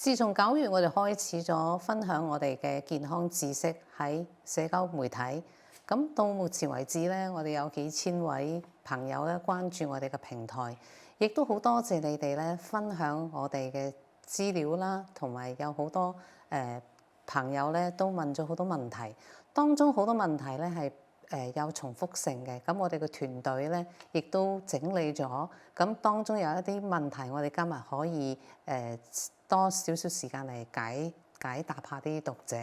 自從9月我哋開始咗分享我哋嘅健康知識喺社交媒體，咁到目前為止咧，我哋有幾千位朋友咧關注我哋嘅平台，亦都好多謝你哋咧分享我哋嘅資料啦，同埋有好多朋友咧都問咗好多問題，當中好多問題咧係有重複性嘅，咁我哋嘅團隊咧亦都整理咗，咁當中有一啲問題，我哋今日可以多少少時間嚟解答下啲讀者。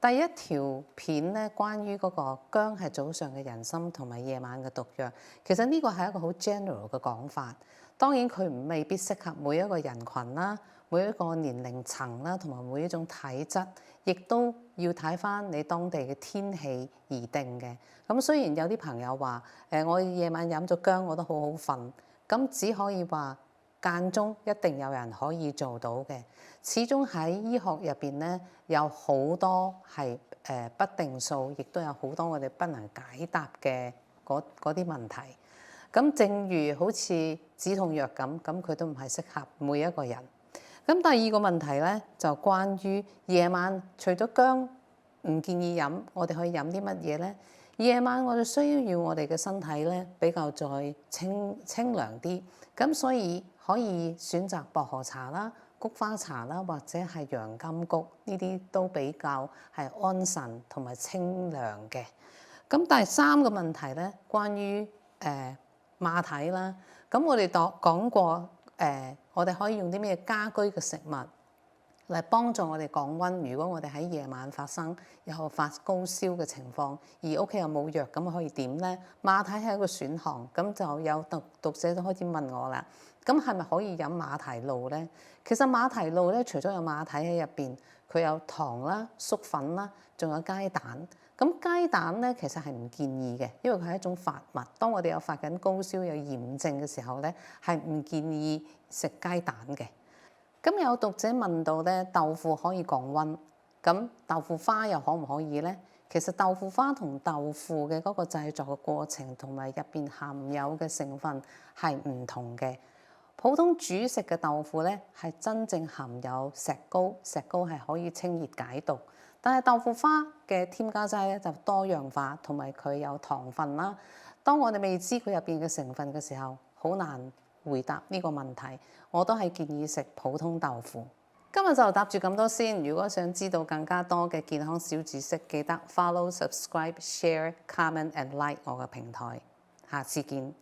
第一條片咧，關於嗰個薑係早上嘅人參同埋夜晚嘅毒藥，其實呢個係一個好 general 嘅講法。當然佢未必適合每一個人群啦，每一個年齡層啦，同埋每一種體質，亦都要睇返你當地嘅天氣而定嘅。咁雖然有啲朋友話我夜晚飲咗薑我都好好瞓，咁只可以話間中一定有人可以做到嘅。始終喺醫學入邊咧，有好多係不定數，亦都有好多我哋不能解答嘅嗰啲問題。咁正如好似止痛藥咁，佢都唔係適合每一個人。咁第二個問題咧，就關於夜晚除咗薑唔建議飲，我哋可以飲啲乜嘢咧？夜晚我哋需要我哋嘅身體咧比較再清涼啲，咁所以可以選擇薄荷茶啦、菊花茶啦，或者係洋甘菊，呢啲都比較係安神同埋清涼嘅。咁第三個問題咧，關於馬蹄啦，咁我哋講過我哋可以用啲咩家居嘅食物嚟幫助我哋降溫。如果我哋喺夜晚有發高燒嘅情況，而屋企又冇藥，咁可以點呢？馬蹄係一個選項，咁就有讀者都開始問我啦。咁係咪可以飲馬蹄露呢？其實馬蹄露咧，除咗有馬蹄喺入邊，佢有糖啦、粟粉啦，仲有雞蛋。咁雞蛋咧，其實係唔建議嘅，因為佢係一種發物。當我哋有發緊高燒、有炎症嘅時候咧，係唔建議食雞蛋嘅。咁有讀者問到咧，豆腐可以降溫，咁豆腐花又可唔可以咧？其實豆腐花同豆腐嘅嗰個製作嘅過程同埋入邊含有嘅成分係唔同嘅。普通煮食嘅豆腐咧，係真正含有石膏，石膏係可以清熱解毒。但係豆腐花嘅添加劑咧就多樣化，同埋佢有糖分啦。當我哋未知佢入邊嘅成分嘅時候，好難回答呢個問題。我都係建議食普通豆腐。今日就答住咁多先。如果想知道更加多嘅健康小知識，記得 follow、subscribe、share、comment and like 我嘅平台。下次見。